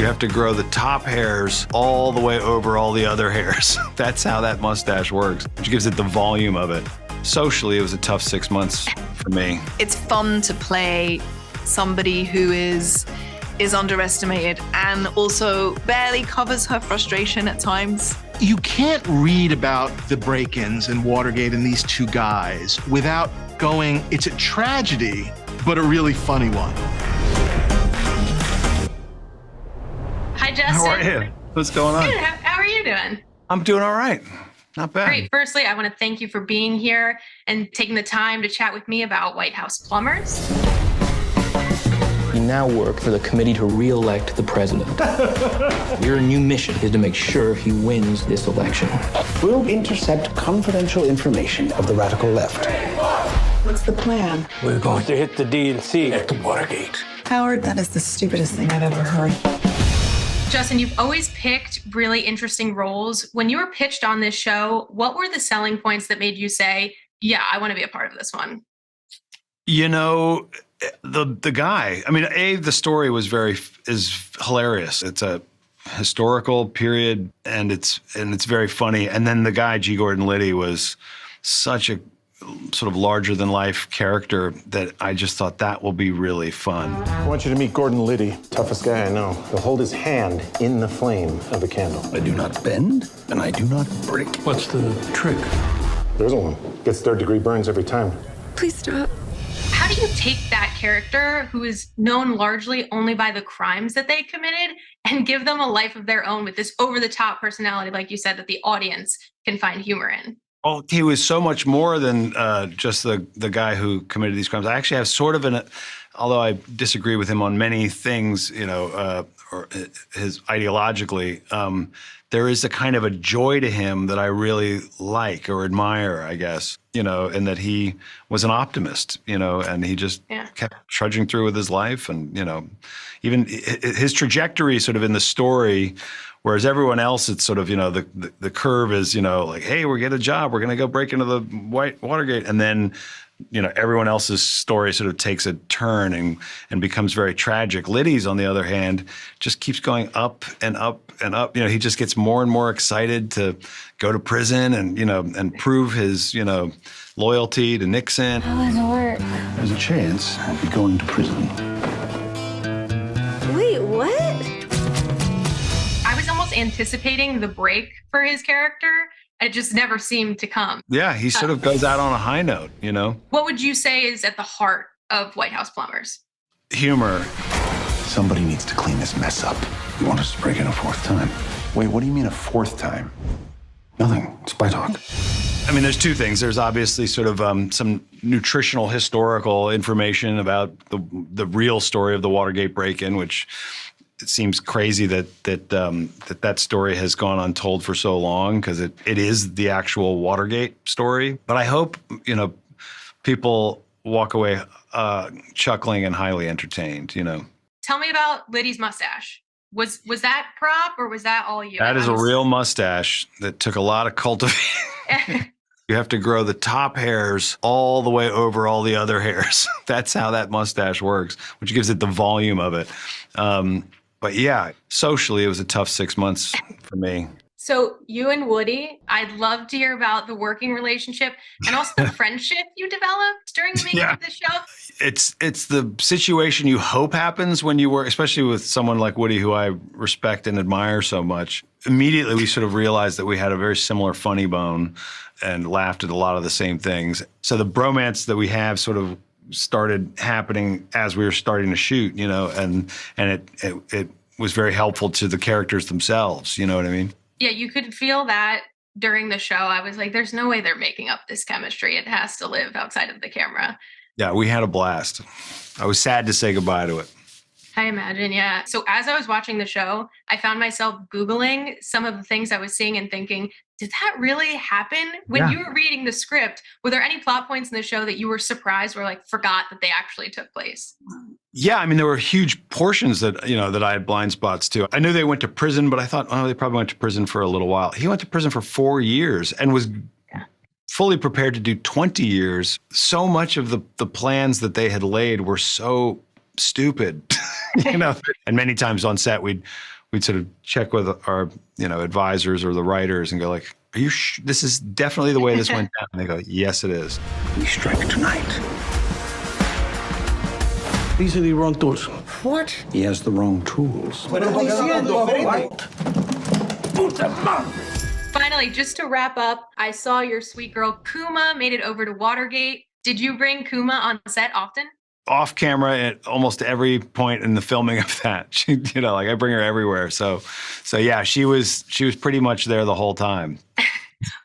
You have to grow the top hairs all the way over all the other hairs. That's how that mustache works, which gives it the volume of it. Socially, it was a tough 6 months for me. It's fun to play somebody who is underestimated and also barely covers her frustration at times. You can't read about the break-ins and Watergate and these two guys without going, it's a tragedy, but a really funny one. Hi, Justin. How are you? What's going on? Good. How are you doing? I'm doing all right. Not bad. Great. Firstly, I want to thank you for being here and taking the time to chat with me about White House Plumbers. You now work for the committee to re-elect the president. Your new mission is to make sure he wins this election. We'll intercept confidential information of the radical left. What's the plan? We're going to hit the DNC at the Watergate. Howard, that is the stupidest thing I've ever heard. Justin, you've always picked really interesting roles. When you were pitched on this show, what were the selling points that made you say, yeah, I want to be a part of this one? You know, the guy, I mean, the story is hilarious. It's a historical period and it's very funny. And then the guy, G. Gordon Liddy, was such a sort of larger than life character that I just thought that will be really fun. I want you to meet Gordon Liddy, toughest guy I know. He'll hold his hand in the flame of the candle. I do not bend, and I do not break. What's the trick? There isn't one. Gets third-degree burns every time. Please stop. How do you take that character who is known largely only by the crimes that they committed and give them a life of their own with this over-the-top personality, like you said, that the audience can find humor in? Oh, he was so much more than just the guy who committed these crimes. I actually have sort of although I disagree with him on many things, you know, or his ideologically, there is a kind of a joy to him that I really like or admire, I guess, you know, and that he was an optimist, you know, and he just kept trudging through with his life. And, you know, even his trajectory sort of in the story, whereas everyone else, it's sort of, you know, the curve is, you know, like, hey, we get a job, we're going to go break into the Watergate. And then, you know, everyone else's story sort of takes a turn and becomes very tragic. Liddy's, on the other hand, just keeps going up and up and up. You know, he just gets more and more excited to go to prison and, you know, and prove his, you know, loyalty to Nixon. How does it work? There's a chance I'll be going to prison. Wait, what? I was almost anticipating the break for his character. It just never seemed to come. Yeah, he sort of goes out on a high note, you know? What would you say is at the heart of White House Plumbers? Humor. Somebody needs to clean this mess up. You want us to break in a fourth time? Wait, what do you mean a fourth time? Nothing. Spy talk. I mean, there's two things. There's obviously sort of some nutritional historical information about the real story of the Watergate break-in, which it seems crazy that story has gone untold for so long because it is the actual Watergate story. But I hope, you know, people walk away chuckling and highly entertained, you know. Tell me about Liddy's mustache. Was that prop or was that all you? That is a real mustache that took a lot of cultivating. You have to grow the top hairs all the way over all the other hairs. That's how that mustache works, which gives it the volume of it. But yeah, socially, it was a tough 6 months for me. So you and Woody, I'd love to hear about the working relationship and also the friendship you developed during the making of the show. It's the situation you hope happens when you work, especially with someone like Woody, who I respect and admire so much. Immediately, we sort of realized that we had a very similar funny bone and laughed at a lot of the same things. So the bromance that we have sort of started happening as we were starting to shoot, you know, and it was very helpful to the characters themselves. You know what I mean? Yeah, you could feel that during the show. I was like, there's no way they're making up this chemistry. It has to live outside of the camera. Yeah, we had a blast. I was sad to say goodbye to it. I imagine, yeah. So as I was watching the show, I found myself Googling some of the things I was seeing and thinking, did that really happen? When you were reading the script, were there any plot points in the show that you were surprised or like forgot that they actually took place? Yeah, I mean, there were huge portions that, you know, that I had blind spots to. I knew they went to prison, but I thought, oh, they probably went to prison for a little while. He went to prison for 4 years and was fully prepared to do 20 years. So much of the plans that they had laid were so stupid. you know. And many times on set, we'd sort of check with our, advisors or the writers and go like, "Are you this is definitely the way this went down?" And they go, "Yes, it is." We strike tonight. These are the wrong tools. What? He has the wrong tools. Finally, just to wrap up, I saw your sweet girl Kuma made it over to Watergate. Did you bring Kuma on set often? Off camera at almost every point in the filming of that. She, I bring her everywhere. So yeah, she was pretty much there the whole time.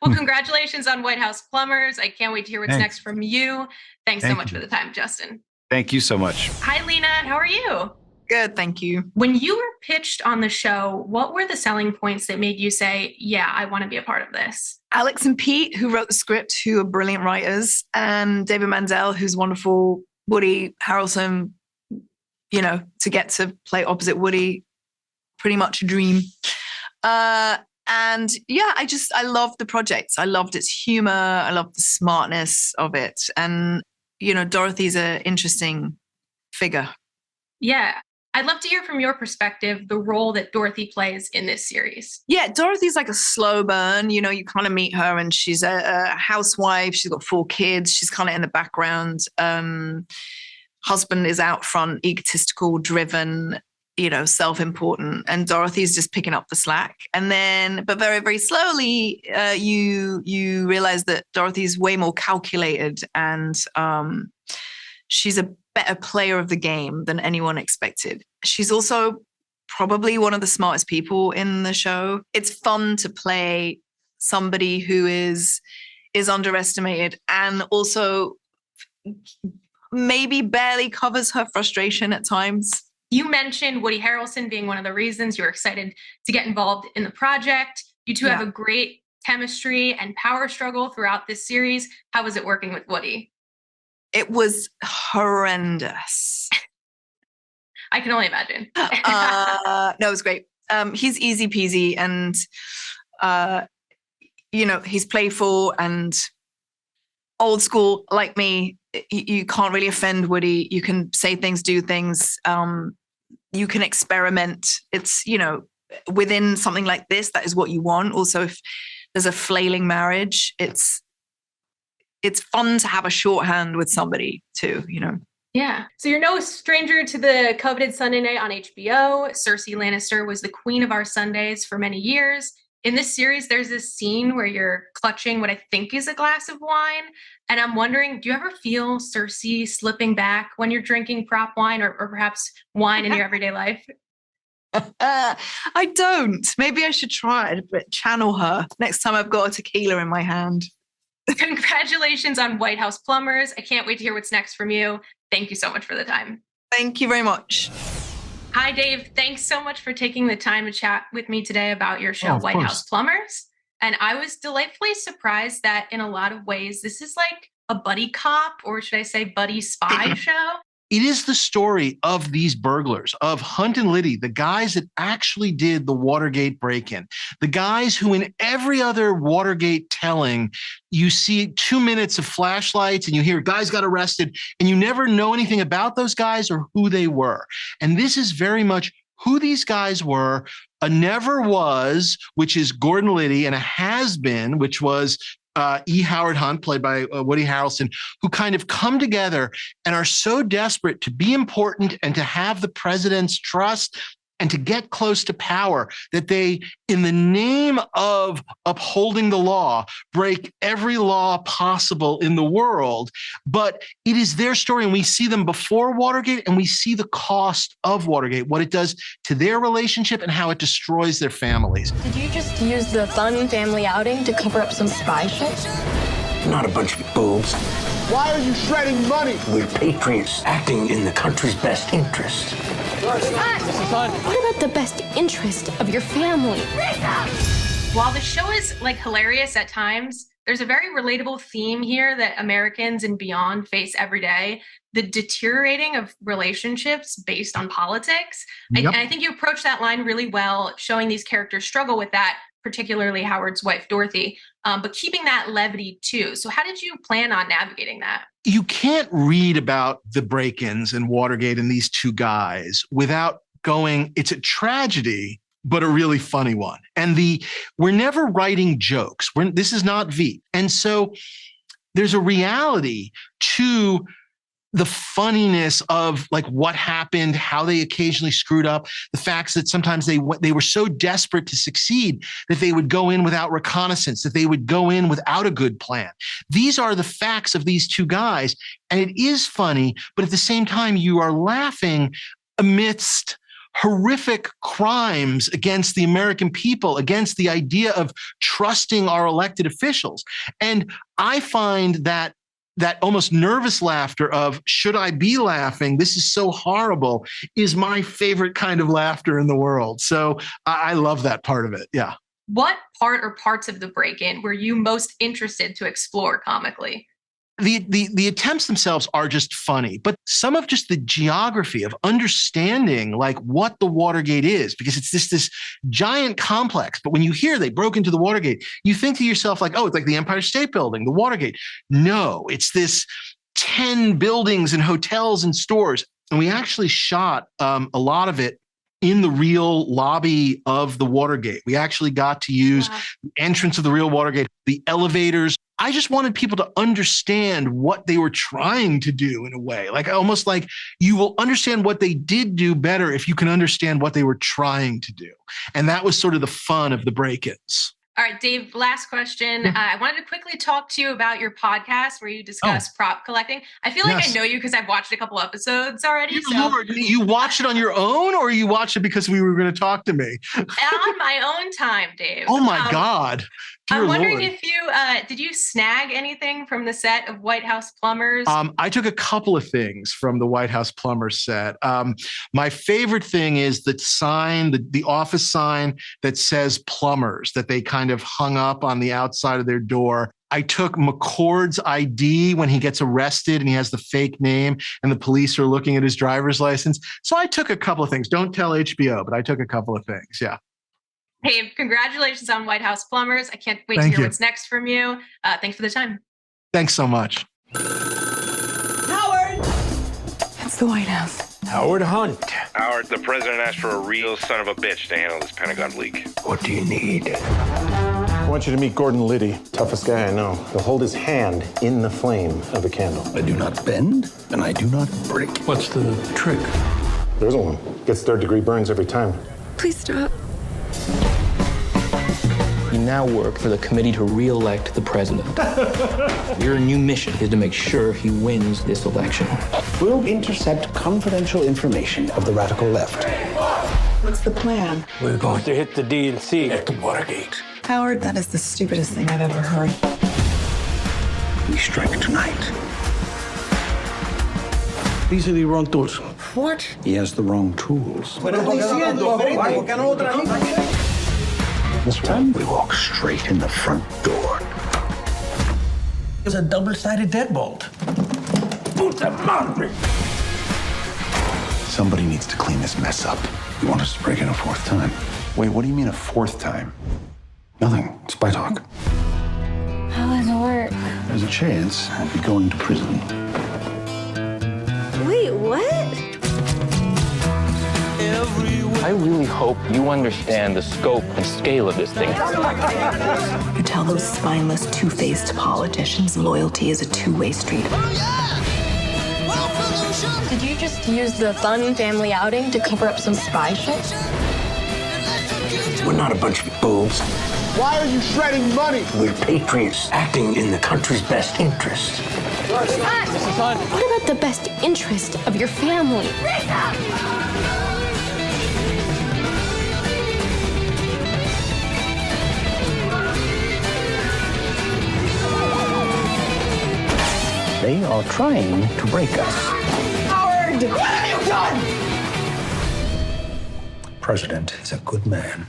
Well, congratulations on White House Plumbers. I can't wait to hear what's next from you. Thanks so much for the time, Justin. Thank you so much. Hi, Lena. How are you? Good, thank you. When you were pitched on the show, what were the selling points that made you say, yeah, I want to be a part of this? Alex and Pete, who wrote the script, who are brilliant writers, and David Mandel, who's wonderful. Woody Harrelson, to get to play opposite Woody, pretty much a dream. And yeah, I loved the project. I loved its humor. I loved the smartness of it. And, Dorothy's an interesting figure. Yeah. I'd love to hear from your perspective, the role that Dorothy plays in this series. Yeah, Dorothy's like a slow burn. You kind of meet her and she's a housewife. She's got 4 kids. She's kind of in the background. Husband is out front, egotistical, driven, self-important. And Dorothy's just picking up the slack. And then, but very, very slowly, you realize that Dorothy's way more calculated and she's a better player of the game than anyone expected. She's also probably one of the smartest people in the show. It's fun to play somebody who is underestimated and also maybe barely covers her frustration at times. You mentioned Woody Harrelson being one of the reasons you were excited to get involved in the project. You two have a great chemistry and power struggle throughout this series. How was it working with Woody? It was horrendous. I can only imagine. No, it was great. He's easy peasy and, he's playful and old school like me. You can't really offend Woody. You can say things, do things. You can experiment. It's, within something like this, that is what you want. Also, if there's a flailing marriage, it's fun to have a shorthand with somebody too, Yeah. So you're no stranger to the coveted Sunday night on HBO. Cersei Lannister was the queen of our Sundays for many years. In this series, there's this scene where you're clutching what I think is a glass of wine. And I'm wondering, do you ever feel Cersei slipping back when you're drinking prop wine or perhaps wine in your everyday life? I don't. Maybe I should try it, but channel her next time I've got a tequila in my hand. Congratulations on White House Plumbers. I can't wait to hear what's next from you. Thank you so much for the time. Thank you very much. Hi, Dave. Thanks so much for taking the time to chat with me today about your show, White House Plumbers. And I was delightfully surprised that in a lot of ways, this is like a buddy cop, or should I say buddy spy show? It is the story of these burglars, of Hunt and Liddy, the guys that actually did the Watergate break-in, the guys who in every other Watergate telling, you see 2 minutes of flashlights and you hear guys got arrested and you never know anything about those guys or who they were. And this is very much who these guys were. A never was, which is Gordon Liddy, and a has been, which was E. Howard Hunt, played by Woody Harrelson, who kind of come together and are so desperate to be important and to have the president's trust and to get close to power that they, in the name of upholding the law, break every law possible in the world. But it is their story, and we see them before Watergate, and we see the cost of Watergate, what it does to their relationship and how it destroys their families. Did you just use the fun family outing to cover up some spy shit? Not a bunch of boobs. Why are you shredding money? We're patriots acting in the country's best interest. What about the best interest of your family? While the show is like hilarious at times, there's a very relatable theme here that Americans and beyond face every day: the deteriorating of relationships based on politics. Yep. And I think you approach that line really well, showing these characters struggle with that, particularly Howard's wife, Dorothy. but keeping that levity too. So how did you plan on navigating that? You can't read about the break-ins and Watergate and these two guys without going, it's a tragedy, but a really funny one. And we're never writing jokes. This is not Veep. And so there's a reality to the funniness of like what happened, how they occasionally screwed up, the facts that sometimes they were so desperate to succeed that they would go in without reconnaissance, that they would go in without a good plan. These are the facts of these two guys. And it is funny, but at the same time, you are laughing amidst horrific crimes against the American people, against the idea of trusting our elected officials. And I find that almost nervous laughter of, should I be laughing? This is so horrible, is my favorite kind of laughter in the world. So I love that part of it. Yeah. What part or parts of the break-in were you most interested to explore comically? The attempts themselves are just funny, but some of just the geography of understanding like what the Watergate is, because it's this giant complex. But when you hear they broke into the Watergate, you think to yourself like, oh, it's like the Empire State Building, the Watergate. No, it's this 10 buildings and hotels and stores. And we actually shot a lot of it in the real lobby of the Watergate. We actually got to use the entrance of the real Watergate, the elevators. I just wanted people to understand what they were trying to do in a way, like almost like you will understand what they did do better if you can understand what they were trying to do. And that was sort of the fun of the break-ins. All right, Dave, last question. I wanted to quickly talk to you about your podcast where you discuss prop collecting. I feel like I know you because I've watched a couple episodes already. Lord, you watched it on your own or you watched it because we were going to talk to me? On my own time, Dave. Oh my God. Dear I'm wondering Lord. if you, did you snag anything from the set of White House Plumbers? I took a couple of things from the White House Plumbers set. My favorite thing is the sign, the office sign that says plumbers that they kind of hung up on the outside of their door. I took McCord's ID when he gets arrested and he has the fake name and the police are looking at his driver's license. So I took a couple of things. Don't tell HBO, but I took a couple of things. Yeah. Hey, congratulations on White House Plumbers. I can't wait to hear what's next from you. Thanks for the time. Thanks so much. Howard! It's the White House. Howard Hunt. Howard, the president asked for a real son of a bitch to handle this Pentagon leak. What do you need? I want you to meet Gordon Liddy, toughest guy I know. He'll hold his hand in the flame of a candle. I do not bend, and I do not break. What's the trick? There isn't one. Gets third-degree burns every time. Please stop. You now work for the committee to re-elect the president. Your new mission is to make sure he wins this election. We'll intercept confidential information of the radical left. What's the plan? We're going to hit the DNC at the Watergate. Howard, that is the stupidest thing I've ever heard. We strike tonight. These are the wrong tools. What? He has the wrong tools. This time we walk straight in the front door. It's a double-sided deadbolt. Puta madre! Somebody needs to clean this mess up. You want us to break in a fourth time? Wait, what do you mean a fourth time? Nothing. Spy talk. How does it work? There's a chance I'll be going to prison. Wait, what? I really hope you understand the scope and scale of this thing. You tell those spineless, two-faced politicians loyalty is a two-way street. Did you just use the fun family outing to cover up some spy shit? We're not a bunch of fools. Why are you shredding money? We're patriots acting in the country's best interest. What about the best interest of your family? They are trying to break us. Howard! What have you done? President is a good man.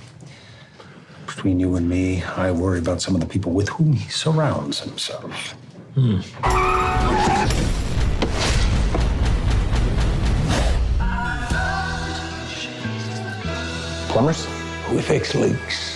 Between you and me, I worry about some of the people with whom he surrounds himself. Plumbers? We fix leaks.